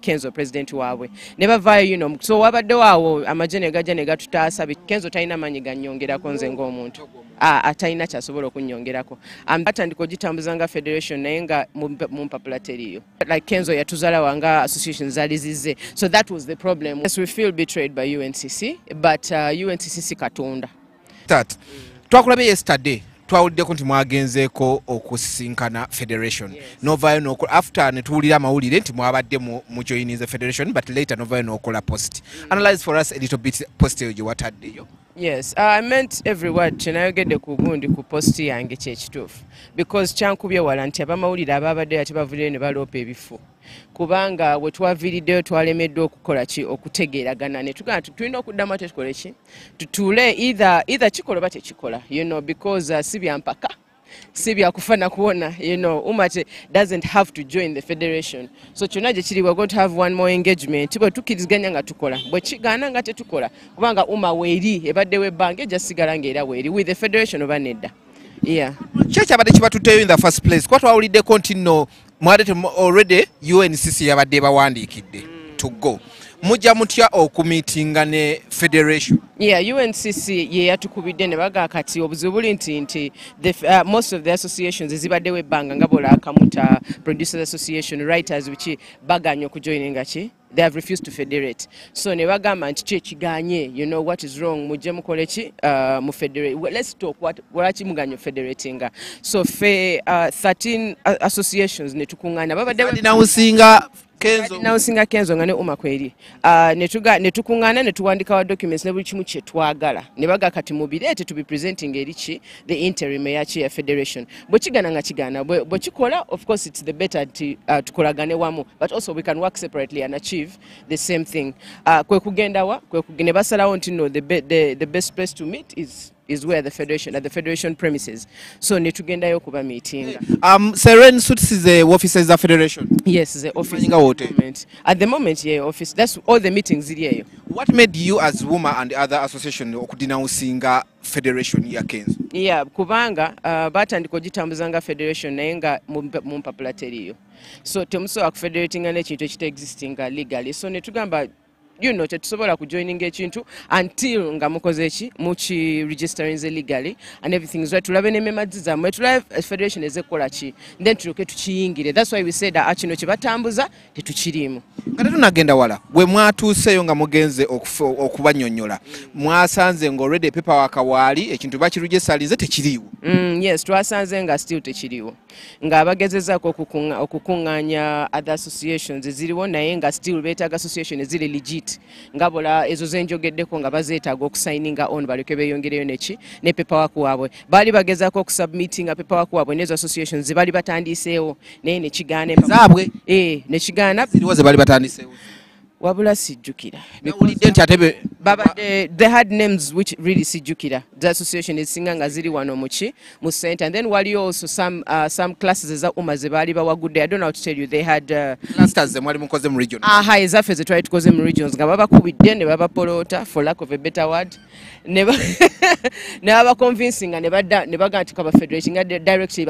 Kenzo president waabwe ne bavaayo so wabaddewo awo amagye ne gajja ne gatutaasa Kenzo talina maanyi gannyongerako nze ng'omuntu atalina kyasobola okunnyongerako batandika ogitambuza nga federation naye nga mu mpapula teriyo like Kenzo yatuzaala wanga association zaali zizze so that was the problem. Yes, we feel betrayed by UNCC but UNCC si katonda. Twakulabye yesterday twawuliddeko nti mwagenzeeko okusisinkana federation novayo nokola after ne tuwulira amawulire nti mwabadde mu joinize federation but later novayo nokola post. Analyze for us a little bit post eyo gye wataddeyo. Yes, I meant every word kyenayogedde ku gundi ku post yange kyekituufu because kyankubye wala nti abamawulire ababadde ate bavuddeyo ne baloopa ebifu kubanga we twaviiriddeyo twalemeddwa okukola ki okutegeeragana ne tugamba tulina okuddamu ate tukole ki tutuule either kikola oba tekikola because si byampaka si byakufana kuwona umate doesn't have to join the federation so kyonna gye kiri we're going to have one more engagement bwe tukkiriziganya nga tukola bwe kigaana nga tetukola kubanga weeri ebaddewo ebbanga ejja sigala ng'era weeri with the federation oba nedda. Church abadde kibatutteyo in the first place kuba twawuliddeko nti nno mwadete already UNCC yabadde bawandiikidde to go mujja mutya okumiitinga ne federation. UNCC ye yatukubidde ne baga kati obuzibu buli nti most of the associations ezibaddewo ebbanga nga bola akamuta producers association writers which baganye okujoininga ki they have refused to federate so ne bagamba nti kyekiganye what is wrong mujje mukole ki mu federate let's talk lwaki muganye federatinga so fe 13 associations ne tukuŋŋaana babadde nawusinga Kenzo nga ne kweri ne tukuŋŋaana ne tuwandikawo documents ne buli kimu kye twagala ne baga kati mubireete to be presenting erichi the interim ya federation bwe kigana nga kigaana bwe kikola of course it's the better tukolagane wamu but also we can work separately and achieve the same thing kwe kugendawa ne basalawo nti no the best place to meet is where the federation at the federation premises so ne tugendayo kuba meeting Seren suits is the offices of federation. Yes, the office at the moment office that's all the meetings ziriyo. What made you as woman and other association okudinausinga federation ya Kenzo? Kubanga batandika ogitambuza nga federation naye nga mu mpapula teriyo so temusobola kufederatinga n'ekintu ekita existinga legally so ne tugamba tetusobola kujoininga ekintu until nga mukoze eki muki registering legally and everything is right tulabe ne memazi zammwe tulabe federation ezekola ki then tuloke tukiyingire that's why we said that kino kye batambuza tetukirimu kati tunagenda wala bwe mwatuuseyo nga mugenze okubannyonnyola mwasanze nga already paperwork waali ekintu bakirugesalize tekiriiwo. Yes twasanze nga still tekiriiwo nga abagezezaako okukuŋŋaanya other associations eziriwo naye nga still beetaaga association eziri legit nga bola ezo zenjogeddeko nga bazeetaaga okusigninga on baleke beeyongereyo ne paperwork waabwe baali bagezaako okusubmittinga paperwork waabwe n'ezo associations ze baali batandiiseewo naye ne kigaana zaabwe ne kigaana ziriwo ze baali batandiiseewo wabula sijjukira they had names which really sijjukira the association ezisinga nga ziri wano mu center and then waliyo also some classes eza ze baali bawagudde I don't know how to tell you they had clusters ze mwali mukoze mu region ezaffe ze twali tukoze mu regions nga babakubidde ne babapolota for lack of a better word ne babaconvincing ne baga nti kaba federation nga directly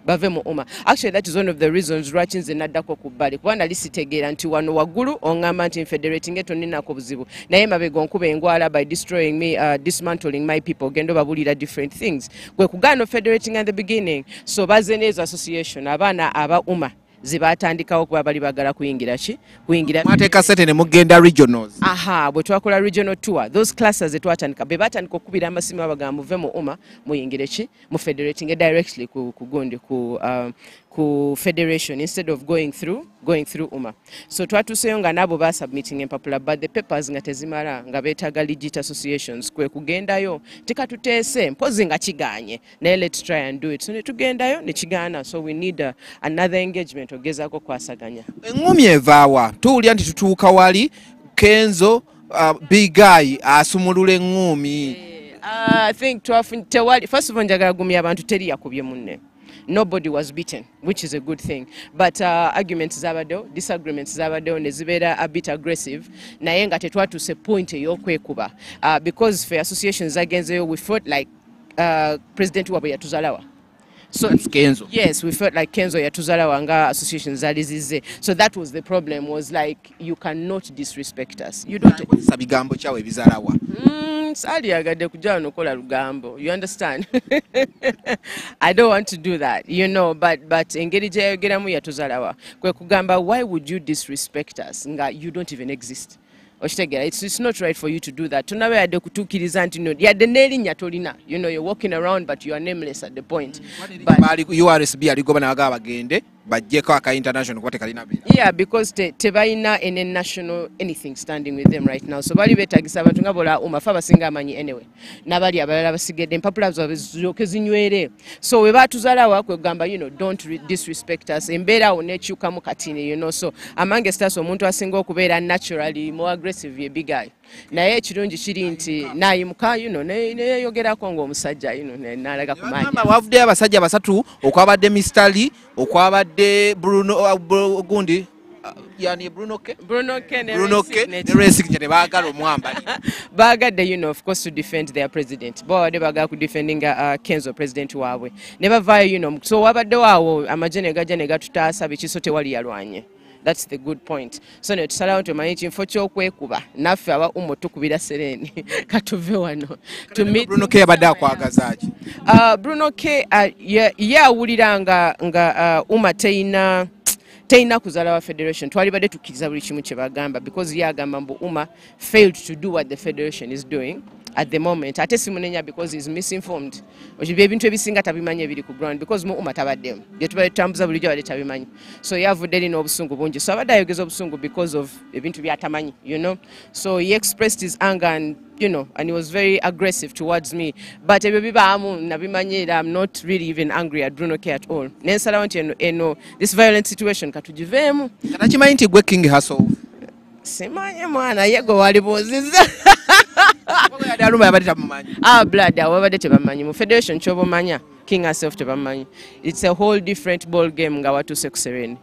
bave mu uma. Actually that is one of the reasons lwaki nze naddako ku bbali kuba nali sitegeera nti wano waggulu oŋŋamba nti federating eto ninako buzibu naye mabega onkuba engwala by destroying me dismantling my people gendo babulira different things kwe kugaana federating at the beginning so baze n'ezo association abaana aba uma zibatandikawo kuba bali bagala kuyingira mateeka sete ne mugenda regionals bwe twakola regional tour those classes twatandika be batandika okukubira amasimu abagamba muve mu uma muyingire mu federating directly ku gundi ku federation instead of going through uma so twatuseyo nga nabo submitting empapula but the papers nga tezimala nga beetaaga legit associations kwe kugendayo tekatuteese mpozi nga kiganye naye let's try and do it so ne tugendayo ne kigaana so we need another engagement ogezaako kwasaganya engumi evaawa tuwulira nti tutuuka wali Kenzo big guy asumulula engumi I think first of all njagala gumya abantu teri yakubye munne nobody was beaten which is a good thing but arguments zabaddewo disagreements zabaddewo ne zibeera a bit aggressive naye nga tetwatuuse point ey'okwekuba because for associations agenzeyo we felt like president wabwe yatuzalawa So Kenzo. Yes, we felt like Kenzo yatuzala wanga association zali zize. So that was the problem, was like you cannot disrespect us. You don't Sabigambo chawe bizalawa. Sali agadde kujja nokola lugambo. You understand? I don't want to do that, you know, but engeri gye yayogeramu yatuzalawa. Kwe kugamba, why would you disrespect us? Nga you don't even exist. It's not right for you to do that. Tunawe yadde kutuukiriza nti no yadde n'erinnya tolina. You know, you're walking around but you are nameless at the point. But URSB aligoba naga bagende bajjeko aka international kwate kalina bira. Yeah, because tebalina any national anything standing with them right now. So bali betagisa abantu nga bola umafa basinga amanyi anyway. Nabali abalala basigedde empapula zaabwe ziyoke zinywere. So we batuzalawa kwe gamba, you know, don't disrespect us. Embeera onekyukamu katini, you know. So amange stas omuntu asinga okubeera naturally more aggressive ye big guy. Naye ekirungi kiri nti nayimuka, you know, neyogerako ng'omusajja, you know, n'alaga ku maanyi. Wavudde abasajja basatu okwabadde Mistali, okwabadde Bruno gundi yani Bruno K ne Racing ne baagala omwambali. Bagadde, you know, of course, to defend their president. Bo ade baga ku defending Kenzo president waabwe. Ne bavaayo, you know, so wabadde waawo amagye ne gajja ne gatutaasa bikiso tewali yalwanye. That's the good point. So ne tusalawo nti omanyi kinfo ky'okwekuba naffe aba umo tukubira sereni katuve wano. Bruno K yabadde akwagaza ki? Bruno K awulira nga uma teina kuzala wa federation. Twali badde tukkiriza buli kimu kye bagamba because yagamba mbu uma failed to do what the federation is doing at the moment. Ate simunenya because he's misinformed. Okibe ebintu ebisinga tabimanyi ebiri ku ground because mu uma tabaddemu. Bye tubadde tutambuza bulijjo badde tabimanyi. So yavudde erina obusungu bungi. So abadde ayogeza obusungu because of ebintu byatamanyi, you know. So he expressed his anger and, you know, and he was very aggressive towards me. But ebyo bibaamu nabimanyi, I'm not really even angry at Bruno K at all. Nensalawo nti eno this violent situation katugiveemu. Kata kimanyi nti gwe King Hustle. Simanyi mwana yego walibuuzizza. Blood wabadde tebamanyi mu federation ky'obumanya King herself tebamanyi. It's a whole different ball game nga watuuse ku sereni.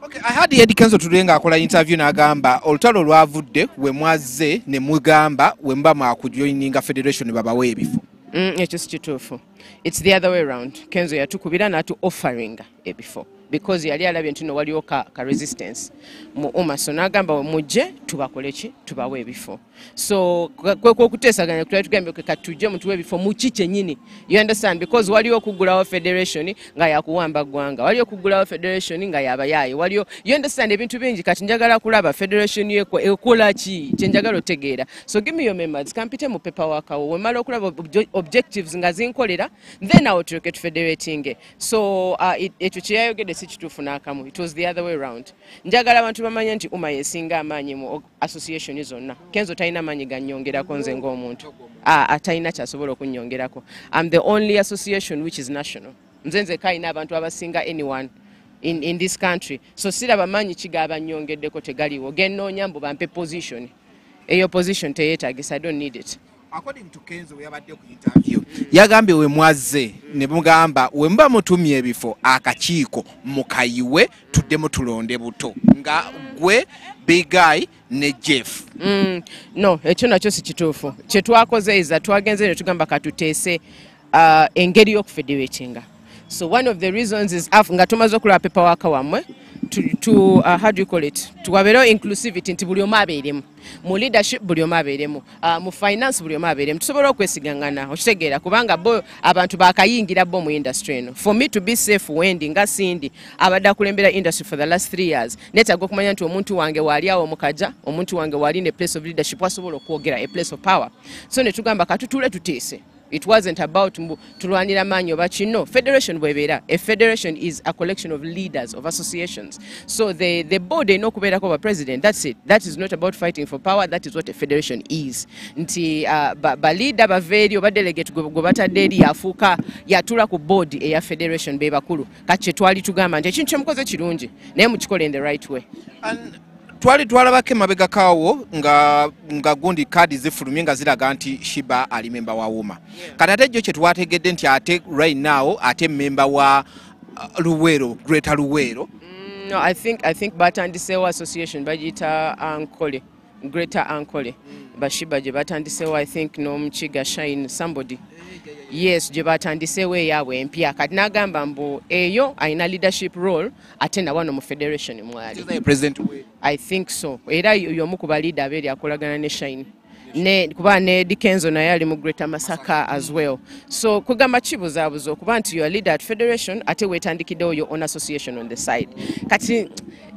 Okay, I had Eddie Kenzo tulenga akola interview n'agamba olutalo lwavudde we mwazze ne mugamba we mba mwakujoininga federation babawe ebifo. Ekyo si kituufu. It's the other way around. Kenzo yatukubira n'atu offering ebifo because yali alabye nti no waliwo ka resistance mu so n'agamba mujje tubakole ki tubawe ebifo. So kwe okuteesaganya tugambye katujje mutuwe ebifo mu ki kyennyini. You understand, because waliwo okugulawo federation nga yakuwamba ggwanga, waliwo okugulawo federation nga yabayaaye, waliwo, you understand, ebintu bingi. Kati njagala kulaba federation ekola ki kyenjagala otegeera. So give me your members, kampite mu paperwork awo wemala okulaba objectives nga zinkolera, then awo tuleke tufederating. So ekyo kyeyayogedde si kituufu n'akamu. It was the other way around. Njagala abantu bamanya nti uma yesinga amaanyi mu association zonna. Kenzo talina maanyi gannyongerako nze ng'omuntu. Atalina kyasobola okunnyongerako. I'm the only association which is national. Nze kayina abantu abasinga anyone in this country. So siraba maanyi kigaba nnyongeddeko tegaliwo. Gennoonya mbu bampe position. Eyo position teyeetagisa. I don't need it. According to Kenzo yabadde ku interview yagambye we mwazze ne mugamba we mba mutumye ebifo akakiiko mukayiwe tuddemu tulonde buto nga gwe big guy ne Jeff. No, ekyo nakyo si kituufu. Kye twakoze iza twagenze ne tugamba katuteese engeri y'okufederatinga. So one of the reasons is nga tumaze okulaba paperwork wamwe to how do you call it, tuwabeerewo inclusivity nti buli omu abeeremu mu leadership, buli omu abeeremu mu finance, buli omu abeeremu, tusobola okwesigangana okitegeera kubanga bo abantu bakayingira bo mu industry eno. For me to be safe wendi nga sindi abadde akulembera industry for the last 3 years, neetaaga okumanya nti omuntu wange waali awo mukaja, omuntu wange waali ne place of leadership asobola okwogera a place of power. So ne tugamba katutule tuteese. It wasn't about tulwanira maanyi oba kino. Federation bwebera. A federation is a collection of leaders of associations. So the board no kubeerako ba president. That's it. That is not about fighting for power. That is what a federation is. Nti ba leader ba veri oba delegate go batadde eri afuuka yatula ku board eya federation be bakulu. Kati twali tugamba nti ekintu kyemukoze kirungi naye mukikole in the right way. Twali twalabako emabega kaawo nga gundi kaadi zifulumye nga ziraga nti Shiba ali memba wa Wuma. Kati ate jjo kye twategedde nti ate right now ate memba wa Luweero, Greater Luweero. No, I think batandiseewo association bagiyita Nkole Greater Uncle Bashiba gye batandisewo, I think n'omukiga Shine somebody. Yes, gye batandisewo eyaabwe empya kati n'agamba mbu eyo alina leadership role ate na wano mu federation mwali. I think so. Era y'omu ku baliida abeeri akolagana ne Shine. Kuba ne Kenzo naye ali mu Greater Masaka as well. So kugamba kibuzaabuza okuba nti you are leader at federation ate weetandikiddewo your own association on the side. Kati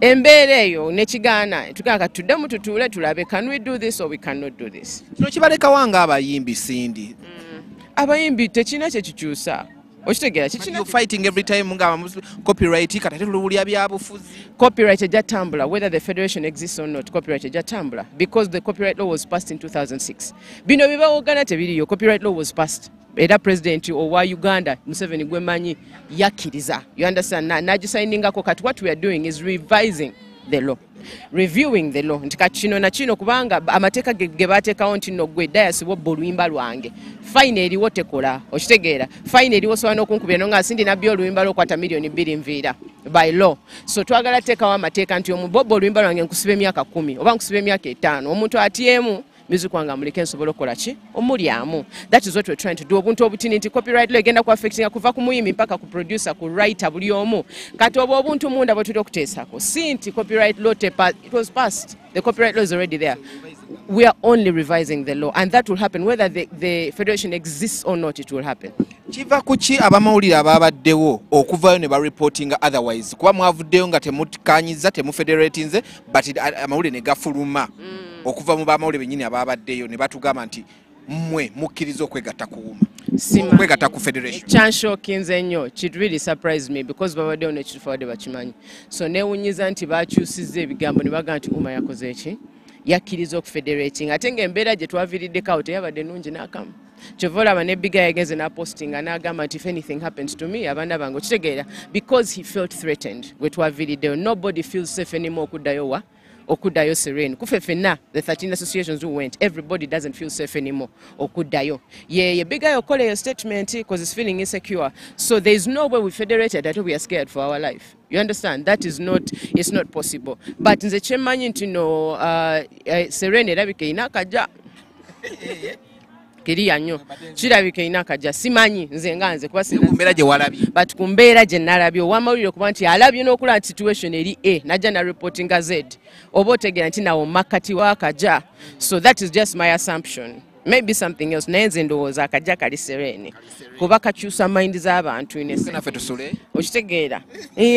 embeera eyo nekigaana tugamba kati tuddemu tutuule tulabe, can we do this or we cannot do this. Kino kibalekawo nga abayimbi Sindi. Abayimbi tekina kye kikyusa. You're fighting every time copyright copyright ejatambula whether the federation exists or not. Copyright ejatambula because the copyright law was passed in 2006. Bino bibawogana tebiriyo. Copyright law was passed. Era president owa Uganda Museveni gwemanyi yakkiriza. You understand? Nagisigning-ako kati what we are doing is revising the law. Reviewing the law. Nti kati kino na kino kubanga amateeka ge baateekawo nti nno gwe Dias wobba oluyimba lwange. Fine eriwo tekola. Okitegeera. Fine eriwo sobola n'okunkubira nga Sindi nabbi oluyimba lw'okwata million 2 nviira by law. So twagala teekawo amateeka nti omubobba oluyimba lwange nkusiba emyaka 10 oba nkusiba emyaka 5. Omuntu atyemu music wange amuleke nsobola okukola ki omulyamu. That is what we're trying to do. Obuntu obutini nti copyright law egenda ku affecting kuva ku muyimbi mpaka ku producer ku writer buli omu. Kati obwo obuntu munda bwe tulina okuteesako si nti copyright law it was passed. The copyright law is already there. We are only revising the law and that will happen whether the federation exists or not. It will happen. Kiva kuki abamawulire ababaddewo okuvayo ne bareportinga otherwise kuba mwavuddeyo nga temukanyiza temufederatinze but amawulire ne gafuluma okuva mu bamawulire bennyini ababaddeyo ne batugamba nti mmwe mukkiriza okwegatta kuwuma okwegatta ku federation. Kyanshokinze nnyo. It really surprised me because babaddeyo nekitufu abadde bakimanyi. So neewunyiza nti bakyusizza ebigambo ne bagamba nti uma yakoze eki yakkiriza okufederating ate ng'embeera gye twaviiriddeko teyabadde nnungi n'akamu. Chovola ne biga yagenze na posting anagamba nti if anything happens to me abanda bange okitegeera because he felt threatened we twaviiriddeo. Nobody feels safe anymore okuddayo Serene. Kufe fenna the 13 associations who went, everybody doesn't feel safe anymore okuddayo. Yeah, bigger your call your statement because it's feeling insecure. So there is no way we federated that we are scared for our life. You understand? That is not, it's not possible. But nze kyemanyi nti no Serene erabika inakaja kiriya nnyo kirabika ina kajja simanyi nze nga nze kuba kumbeera gye walabye but kumbeera gye nalabye owamawulire kuba nti alabye n'okulaba nti situation eri A najja na reportinga Z oba otegeera nti nawo makati wakajja. So that is just my assumption. Maybe something else. Naye nze ndowooza akajja kali Serene kuba kakyusa mind z'abantu naffe tusule okitegeera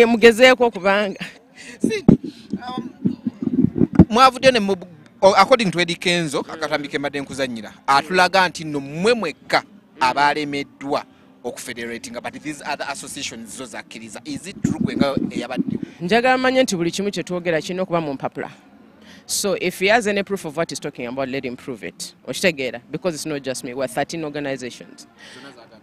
mugezeeko okubanga mwavuddeyo ne according to Ekikondde Kenzo akatambike mbadde nkuzannyira atulaga nti nno mmwe mwekka abalemeddwa okufederating but these other associations zo zakkiriza. Is it true kwenga eyabadde? Njagala manye nti buli kimu kye twogera kirina okuba mu mpapula. So if he has any proof of what he's talking about, let him prove it. Okitegeera because it's not just me. We're 13 organizations.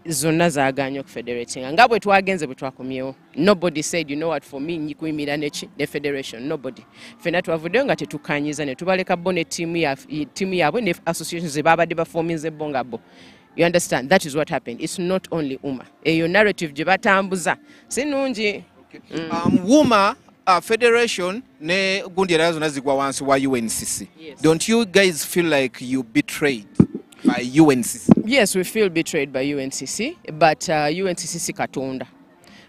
Zonna zaaganya okufederating. Nga bwe twagenze bwe twakomyewo. Nobody said, you know what, for me nyikuyimira ne federation. Nobody. Fena twavuddeyo nga tetukanyiza ne tubaleka bo ne timu yaabwe ne associations ze babadde baforminze bo nga bo. You understand? That is what happened. It's not only UMA. Eyo narrative gye batambuza si nnungi. UMA federation ne gundi era zonna zigwa wansi wa UNCC. Yes. Don't you guys feel like you betrayed by UNCC? Yes, we feel betrayed by UNCC, but UNCC katonda.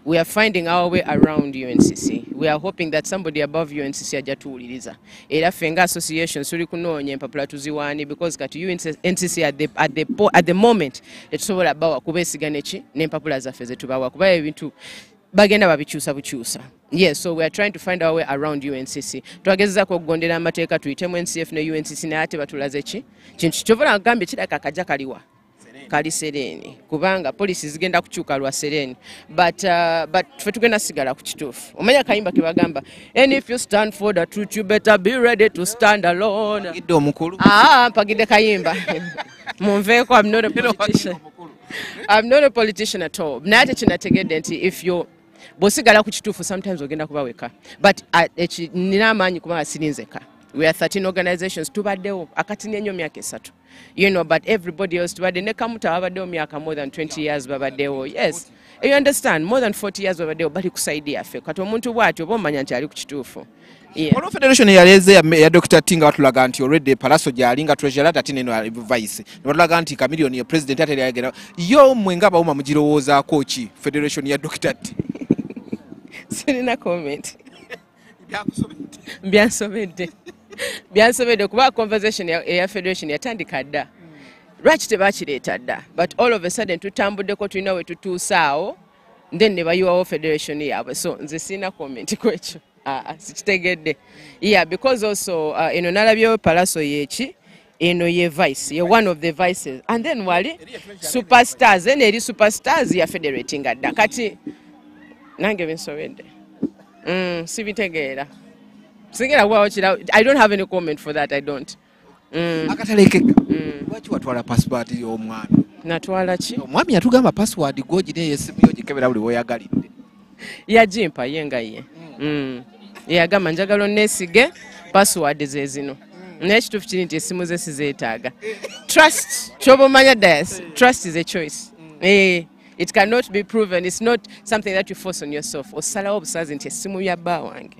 We are finding our way around UNCC. We are hoping that somebody above UNCC ajatuuliriza. Era fenga association suli kunoonya empapula tuziwaani because kati UNCC at the moment tetusobola bawa kubeesiga neki n'empapula zaffe ze tubawa kuba ebintu bagenda babikyusa bukyusa. Yes, so we are trying to find our way around UNCC. Twagezezaako okugondera amateeka tuyitemu NCF ne UNCC naye ate batulaze ki kintu kyovola ngambye kiraka akajja kaliwa kali Serene kubanga poliisi zigenda kukyuka lwa Serene but ffe tugenda sigala ku kituufu. Omanya kayimba ke bagamba and if you stand for the truth you better be ready to stand alone. Mpagidde omukulu mpagidde kayimba munveeko. I'm not a politician. I'm not a politician at all. Naye ate kinategedde nti if you bosigala ku kituufu sometimes ogenda kuba weka but nina amaanyi kubanga sirinzeka. We are 13 organizations tubaddewo akatini ennyo myaka 3. You know, but everybody else tubadde ne kamuta babaddewo myaka more than 20 years babaddewo. Yes, you understand, more than 40 years babaddewo bali kusaidia ffe kati omuntu bw'atyo oba omanya nti ali ku kituufu Olwo federation yaleze ya Dr. Tinga watulaga nti already Palaso jalinga treasurer ati neno vice. Watulaga nti Chameleone ya president ate yagera. Yo mwengaba uma mujirowooza kochi federation ya Dr. T. Sirina comment. Byansobedde kuba conversation ya federation yatandika dda. Lwaki tebakireeta dda, but all of a sudden tutambuddeko tulina we tutuusaawo then ne bayiwawo federation yaabwe, so nze sirina comment kwekyo. Sikitegedde. Yeah, because also eno nalabyewo Palaso yeki eno ye vice, ye one of the vices, and then wali superstars, then eri superstars ya federating adda kati nange binsobedde. Sibitegeera. Singera wa ochira. I don't have any comment for that. I don't. Akataleke. Lwaki watwala password y'omwami? Natwala ki? Omwami yatugamba password gogine yesimu yogikebera buli woyagalidde. Yajimpa yenga ye. Yagamba njagala onneesige password ze zino. N'ekituufu kiri nti essimu ze sizeetaaga. Trust, kyoba omanya dayas. Trust is a choice. It cannot be proven. It's not something that you force on yourself. Osalawo obusazi nti essimu ya bba wange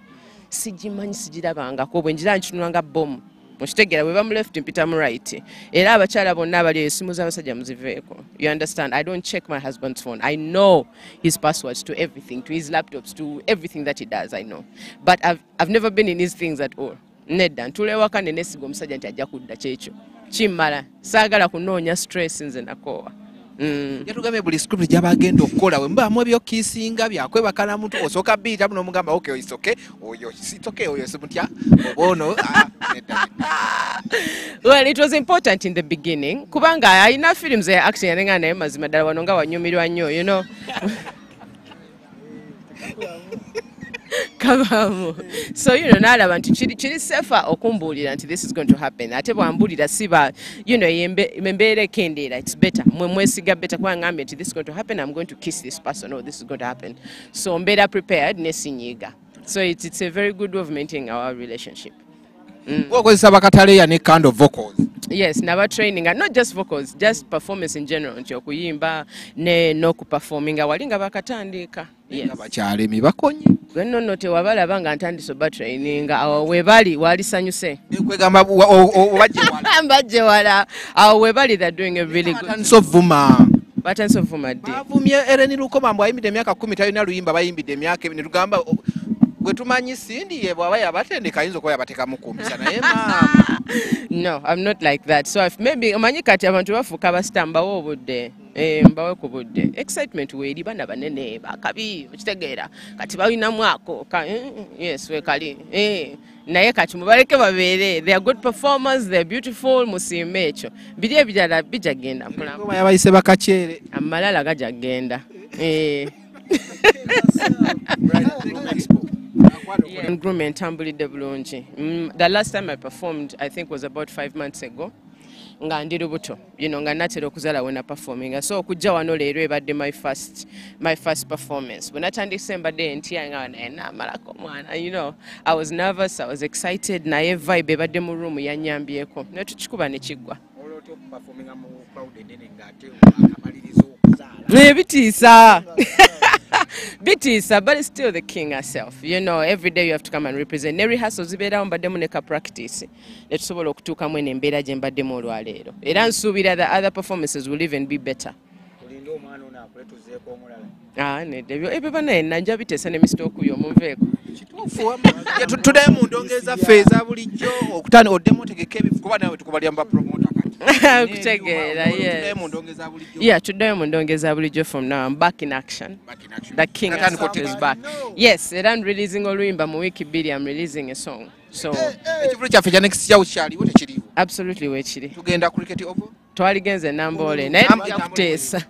sigimanyi sigirabangako bwe njira nkitunulanga bomu. Mukitegera bwe bamu left mpita mu right. Era abakyala bonna abali essimu z'abasajja muziveeko. You understand? I don't check my husband's phone. I know his passwords to everything, to his laptops, to everything that he does, I know. But I've never been in his things at all. Nedda ntula ewaka ne neesiga omusajja nti ajja kudda kyekyo. Kimmala. Saagala kunoonya stress nze nakoowa. Yatugambye buli script gy'abagenda okukola we mbaamu ebyokiisinga byakwebakala muntu osooka biita muno omugamba okay it's okay oyo it's okay oyo simutya obono Well, it was important in the beginning kubanga alina films ya action yalenga naye mazima ddala wano nga wanyumirwa nnyo, you know. So you know nalaba nti kiri safer okumbuulira nti this is going to happen ate bwambulira siba you know embeera ekendeera it's better mwesiga better kuba ngambye nti this is going to happen, I'm going to kiss this person or this is going to happen, so mbeera prepared nesinyiiga, so it's a very good way of maintaining our relationship. Okozesa bakataleya ne kind of vocals. Yes, never training, and not just vocals, just performance in general. Nti okuyimba ne n'okuperforminga walinga bakatandika. Yes. Abakyalemi bakonye. Nno tewabalaba nga ntandise training awo webali walisanyuse. Kwegamba obajje wala. Mbajje wala. Awo webali they're doing a really good. Nsovuma. Batansovuma ddi. Bavumye Ereni Lukoma mbwa ayimbidde emyaka 10 talina luyimba bayimbidde emyaka 2 tugamba gwe tumanyi Sindi ye bwaba yabatendeka ayinza okuba yabateekamu kumpisa naye maama. No, I'm not like that. So if maybe omanyi kati abantu bafuuka basita mbawo obudde. Mbawe ku budde. Excitement weeri bana banene bakabi okitegeera. Kati balinamu ako. Yes, we kali. Naye kati mubaleke babeere. They are good performers, they are beautiful, musiime ekyo. Biri ebirala bijagenda mpula. Ngoma yabayise bakakyere. Amalala gajagenda. Grooming tambulidde bulungi. The last time I performed, I think, was about 5 months ago. Nga ndi lubuto, you know, nga natera okuzala when I performing. So okujja wano leero ebadde my first performance. When I tandise mbadde ntya nga namalako mwana, you know, I was nervous, I was excited, naye vibe ebadde mu room yanyambyeko. Ne tukikuba ne kiggwa. Oloto performinga mu crowd enene ngate akamalirizo okuzala. Bitiisa. Bitiisa, but it's still the king herself. You know, every day you have to come and represent. Ne rehearsals zibeerawo mbaddemu ne ka practice. Ne tusobola okutuukamu eno embeera gye mbaddemu olwaleero. Era nsuubira the other performances will even be better. Olinde omwana ono akuletuzeeko omulala. Nedda ebyo banaye najja biteesa ne Mr. Okuyo omuveeko. Tuddayo mu ndongeeza ffe eza bulijjo okutani oddemu otegeka ebifu kuba nawe tukubalya mba promoter kati. Kutegeera, yes. Yeah, tuddayo mu ndongeeza bulijjo from now. I'm back in action. The king is back. Yes, era I'm releasing oluyimba mu week 2 I'm releasing a song. So ekivulo kyaffe kya next year ukyaliwo tekiriwo. Absolutely weekiri. Tugenda cricket over. Twaligenze Namboole naye nja kuteesa.